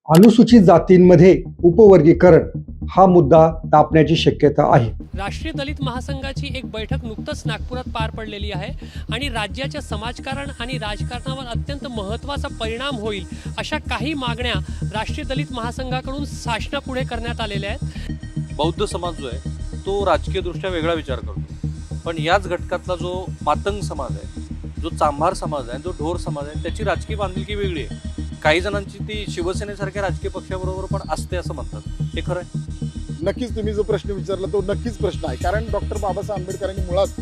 अनुसूचित जातींमध्ये उपवर्गीकरण हा मुद्दा तापण्याची शक्यता आहे. राष्ट्रीय दलित महासंघाची एक बैठक नुकतंच नागपुरात पार पडलेली आहे आणि राज्याच्या समाजकारण आणि राजकारणावर अत्यंत महत्त्वाचा परिणाम होईल अशा काही मागण्या राष्ट्रीय दलित महासंघाकडून शासनापुढे करण्यात आलेल्या आहेत. बौद्ध समाज जो आहे तो राजकीयदृष्ट्या वेगळा विचार करतो, पण याच घटकातला जो मातंग समाज आहे, जो चांभार समाज आहे, जो ढोर समाज आहे, त्याची राजकीय बांधिलकी वेगळी आहे. काही जणांची ती शिवसेनेसारख्या राजकीय पक्षाबरोबर पण असते असं म्हणतात. हे खरं आहे? नक्कीच तुम्ही जो प्रश्न विचारला तो नक्कीच प्रश्न आहे. कारण डॉक्टर बाबासाहेब आंबेडकरांनी मुळात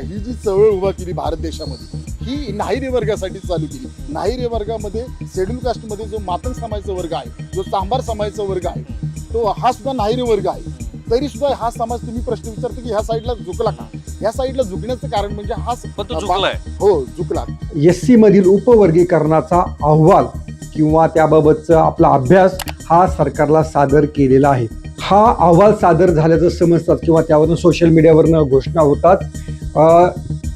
ही जी चळवळ उभा केली भारत देशामध्ये, ही नाहिरे वर्गासाठी चालू केली. नाहिरे वर्गामध्ये शेड्यूल कास्टमध्ये जो मातंग समाजाचा वर्ग आहे, जो चांभार समाजाचा वर्ग आहे, तो हा सुद्धा नाहिरे वर्ग आहे. तरी सुद्धा हा समाज, तुम्ही प्रश्न विचारतो की ह्या साईडला झुकला का? ह्या साईडला झुकण्याचं कारण म्हणजे हा झुकलाय. हो, झुकला. SC मधील उपवर्गीकरणाचा अहवाल किंवा त्याबाबतचा आपला अभ्यास हा सरकारला सादर केलेला आहे. हा अहवाल सादर झाल्याचं समजतात किंवा त्यावरून सोशल मीडियावरनं घोषणा होतात.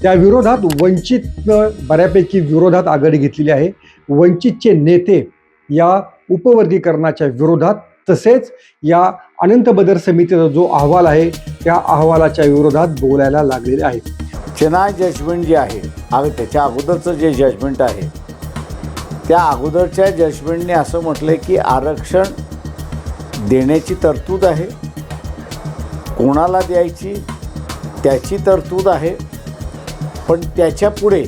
त्या विरोधात वंचितनं बऱ्यापैकी विरोधात आघाडी घेतलेली आहे. वंचितचे नेते या उपवर्गीकरणाच्या विरोधात, तसेच या अनंत बदर समितीचा जो अहवाल आहे त्या अहवालाच्या विरोधात बोलायला लागलेले आहे. चेनाय जजमेंट जे आहे, त्याच्या अगोदरचं जे जजमेंट आहे, त्या अगोदरच्या जजमेंटने असं म्हटलं आहे की आरक्षण देण्याची तरतूद आहे, कोणाला द्यायची त्याची तरतूद आहे, पण त्याच्या पुढे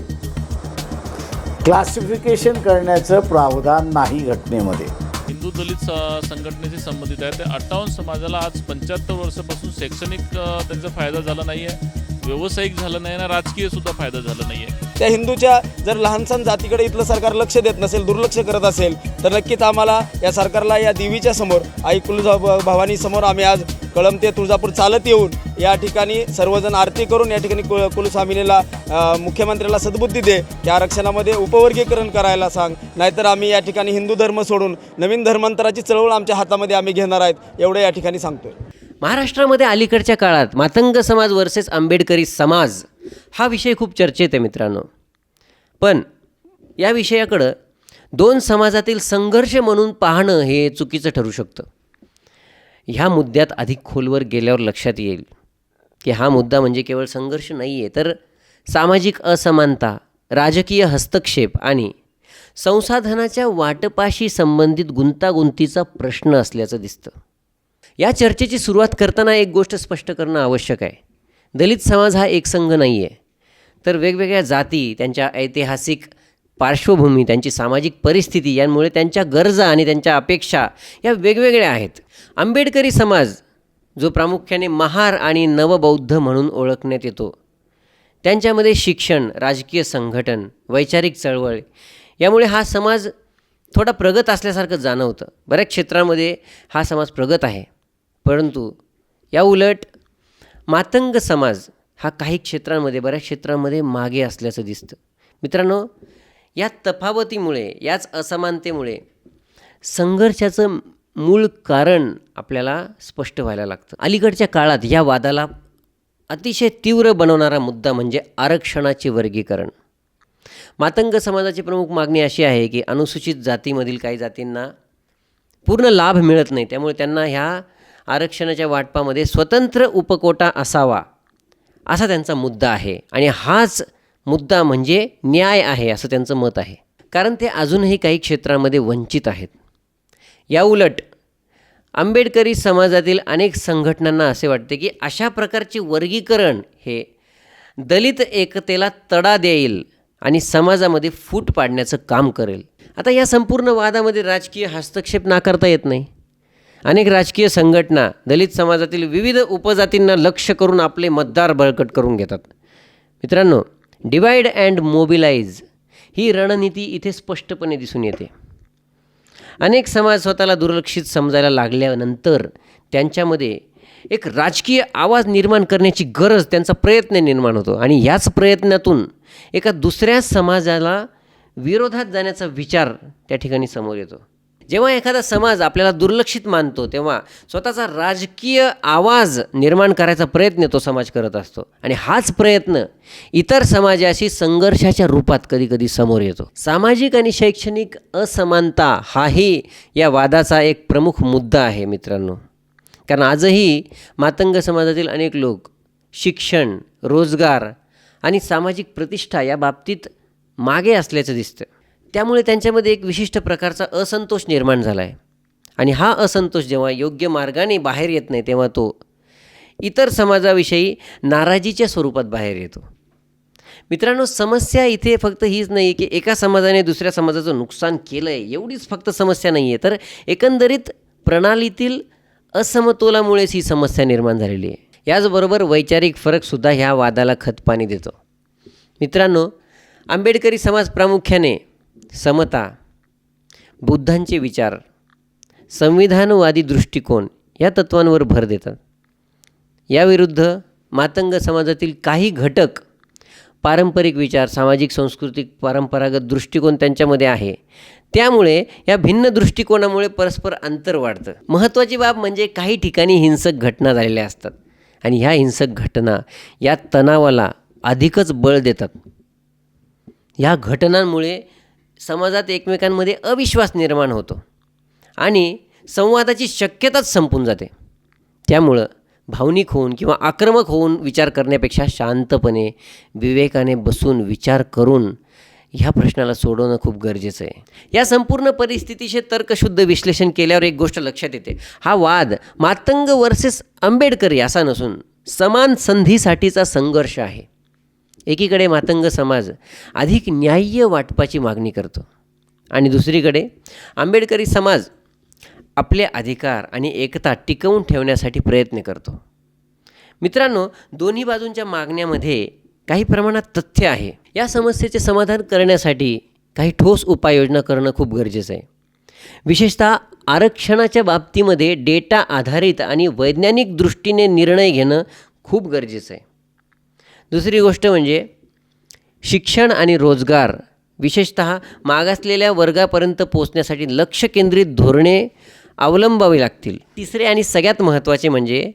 क्लासिफिकेशन करण्याचं प्रावधान नाही घटनेमध्ये. हिंदू दलित संघटनेशी संबंधित आहे. ते 58 समाजाला आज 75 वर्षापासून शैक्षणिक त्यांचा फायदा झाला नाही आहे, व्यावसायिक झालं नाही आणि राजकीय सुद्धा फायदा झाला नाही आहे. त्या हिंदूच्या जर लहानसहान जातीकडे इथलं सरकार लक्ष देत नसेल, दुर्लक्ष करत असेल, तर नक्कीच आम्हाला या सरकारला या देवीच्या समोर, आई भवानी समोर आम्ही आज कळंब ते तुळजापूर चालत येऊन या ठिकाणी सर्वजण आरती करून या ठिकाणी कुलस्वामिनीला, मुख्यमंत्र्याला सद्बुद्धी दे की आरक्षणामध्ये उपवर्गीकरण करायला सांग, नाहीतर आम्ही या ठिकाणी हिंदू धर्म सोडून नवीन धर्मांतराची चळवळ आमच्या हातामध्ये आम्ही घेणार आहेत, एवढं या ठिकाणी सांगतोय. महाराष्ट्रामध्ये अलीकडच्या काळात मातंग समाज वर्सेस आंबेडकरी समाज हा विषय खूप चर्चेत आहे मित्रांनो. पण या विषयाकडं दोन समाजातील संघर्ष म्हणून पाहणं हे चुकीचं ठरू शकतं. ह्या मुद्द्यात अधिक खोलवर गेल्यावर लक्षात येईल की हा मुद्दा म्हणजे केवळ संघर्ष नाही आहे, तर सामाजिक असमानता, राजकीय हस्तक्षेप आणि संसाधनाच्या वाटपाशी संबंधित गुंतागुंतीचा प्रश्न असल्याचं दिसतं. या चर्चेची सुरुवात करताना एक गोष्ट स्पष्ट करणं आवश्यक आहे. दलित समाज हा एक संघ नाही आहे, तर वेगवेगळ्या जाती, त्यांच्या ऐतिहासिक पार्श्वभूमी, त्यांची सामाजिक परिस्थिती यांमुळे त्यांच्या गरजा आणि त्यांच्या अपेक्षा या वेगवेगळ्या आहेत. आंबेडकरी समाज जो प्रामुख्याने महार आणि नवबौद्ध म्हणून ओळखण्यात येतो, त्यांच्यामध्ये शिक्षण, राजकीय संघटन, वैचारिक चळवळ यामुळे हा समाज थोडा प्रगत असल्यासारखं जाणवतं. बऱ्याच क्षेत्रांमध्ये हा समाज प्रगत आहे, परंतु या उलट मातंग समाज हा काही क्षेत्रांमध्ये, बऱ्याच क्षेत्रांमध्ये मागे असल्याचं दिसतं. मित्रांनो, या तफावतीमुळे, याच असमानतेमुळे संघर्षाचं मूळ कारण आपल्याला स्पष्ट व्हायला लागतं. अलीकडच्या काळात या वादाला अतिशय तीव्र बनवणारा मुद्दा म्हणजे आरक्षणाचे वर्गीकरण. मातंग समाजाची प्रमुख मागणी अशी आहे की अनुसूचित जातीमधील काही जातींना पूर्ण लाभ मिळत नाही, त्यामुळे त्यांना ह्या आरक्षणाच्या वाटपामध्ये स्वतंत्र उपकोटा असावा, असा त्यांचा मुद्दा आहे. आणि हाच मुद्दा म्हणजे न्याय आहे असं त्यांचं मत आहे, कारण ते अजूनही काही क्षेत्रामध्ये वंचित आहेत. या उलट आंबेडकरी समाजातील अनेक संघटनांना असे वाटते की अशा प्रकारचे वर्गीकरण हे दलित एकतेला तडा देईल आणि समाजामध्ये फूट पाडण्याचं काम करेल. आता या संपूर्ण वादामध्ये राजकीय हस्तक्षेप नाकारता येत नाही. अनेक राजकीय संघटना दलित समाजातील विविध उपजातींना लक्ष्य करून आपले मतदार बळकट करून घेतात. मित्रांनो, डिवाइड अँड मोबिलाइज ही रणनीती इथे स्पष्टपणे दिसून येते. अनेक समाज स्वतःला दुर्लक्षित समजायला लागल्यानंतर त्यांच्यामध्ये एक राजकीय आवाज निर्माण करण्याची गरज, त्यांचा प्रयत्न निर्माण होतो आणि याच प्रयत्नातून एका दुसऱ्या समाजाला विरोधात जाण्याचा विचार त्या ठिकाणी समोर येतो. जेव्हा एखादा समाज आपल्याला दुर्लक्षित मानतो तेव्हा स्वतःचा राजकीय आवाज निर्माण करायचा प्रयत्न तो समाज करत असतो आणि हाच प्रयत्न इतर समाजाशी संघर्षाच्या रूपात कधीकधी समोर येतो. सामाजिक आणि शैक्षणिक असमानता हाही या वादाचा एक प्रमुख मुद्दा आहे मित्रांनो. कारण आजही मातंग समाजातील अनेक लोक शिक्षण, रोजगार आणि सामाजिक प्रतिष्ठा या बाबतीत मागे असल्याचं दिसतं. त्यामुळे त्यांच्यामध्ये एक विशिष्ट प्रकारचा असंतोष निर्माण झाला आहे आणि हा असंतोष जेव्हा योग्य मार्गाने बाहेर येत नाही तेव्हा तो इतर समाजाविषयी नाराजीच्या स्वरूपात बाहेर येतो. मित्रांनो, समस्या इथे फक्त हीच नाही की एका समाजाने दुसऱ्या समाजाचं नुकसान केलं आहे एवढीच फक्त समस्या नाही आहे, तर एकंदरीत प्रणालीतील असमतोलामुळेच ही समस्या निर्माण झालेली आहे. याचबरोबर वैचारिक फरकसुद्धा ह्या वादाला खतपाणी देतो. मित्रांनो, आंबेडकरी समाज प्रामुख्याने समता, बुद्धांचे विचार, संविधानवादी दृष्टिकोन या तत्वांवर भर देतात. याविरुद्ध मातंग समाजातील काही घटक पारंपरिक विचार, सामाजिक सांस्कृतिक परंपरागत दृष्टिकोन त्यांच्यामध्ये आहे. त्यामुळे या भिन्न दृष्टिकोनामुळे परस्पर अंतर वाढतं. महत्त्वाची बाब म्हणजे काही ठिकाणी हिंसक घटना झालेल्या असतात आणि ह्या हिंसक घटना या तणावाला अधिकच बळ देतात. या घटनांमुळे समाजात एकमेकांमध्ये अविश्वास निर्माण होतो आणि संवादाची शक्यताच संपून जाते. त्यामुळं भावनिक होऊन किंवा आक्रमक होऊन विचार करण्यापेक्षा शांतपणे विवेकाने बसून विचार करून ह्या प्रश्नाला सोडवणं खूप गरजेचं आहे. या संपूर्ण परिस्थितीचे तर्कशुद्ध विश्लेषण केल्यावर एक गोष्ट लक्षात येते. हा वाद मातंग वर्सेस आंबेडकरी असा नसून समान संधीसाठीचा संघर्ष आहे. एकीकडे मातंग समाज अधिक न्याय्य वाटपाची मागणी करतो आणि दुसरीकडे आंबेडकरी समाज आपले अधिकार आणि एकता टिकवून ठेवण्यासाठी प्रयत्न करतो. मित्रांनो, दोन्ही बाजूंच्या मागण्यामध्ये काही प्रमाणात तथ्य आहे. या समस्येचे समाधान करण्यासाठी काही ठोस उपाययोजना करणं खूप गरजेचं आहे. विशेषतः आरक्षणाच्या बाबतीमध्ये डेटा आधारित आणि वैज्ञानिक दृष्टीने निर्णय घेणं खूप गरजेचं आहे. दुसरी गोष्ट म्हणजे शिक्षण आणि रोजगार, विशेषतः मागासलेल्या वर्गापर्यंत पोचण्यासाठी लक्ष केंद्रित धोरणे अवलंबावी लागतील. तिसरे आणि सगळ्यात महत्त्वाचे म्हणजे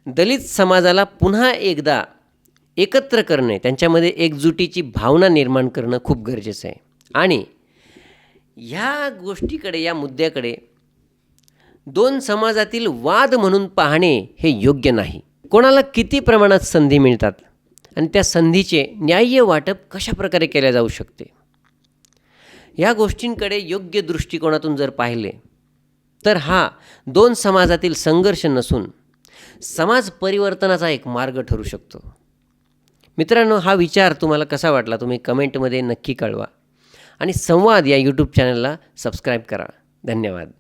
दलित समाजाला पुन्हा एकदा एकत्र करणे, त्यांच्यामध्ये एकजुटीची भावना निर्माण करणं खूप गरजेचं आहे. आणि ह्या गोष्टीकडे, या मुद्द्याकडे दोन समाजातील वाद म्हणून पाहणे हे योग्य नाही. कोणाला किती प्रमाणात संधी मिळतात आणि त्या संधीचे न्याय्य वाटप कशा प्रकारे केले जाऊ शकते, या गोष्टींकडे योग्य दृष्टिकोनातून जर पाहिले तर हा दोन समाजातील संघर्ष नसून समाज परिवर्तनाचा एक मार्ग ठरू शकतो. मित्रांनो, हा विचार तुम्हाला कसा वाटला तुम्ही कमेंटमध्ये नक्की कळवा आणि संवाद या यूट्यूब चॅनलला सबस्क्राईब करा. धन्यवाद.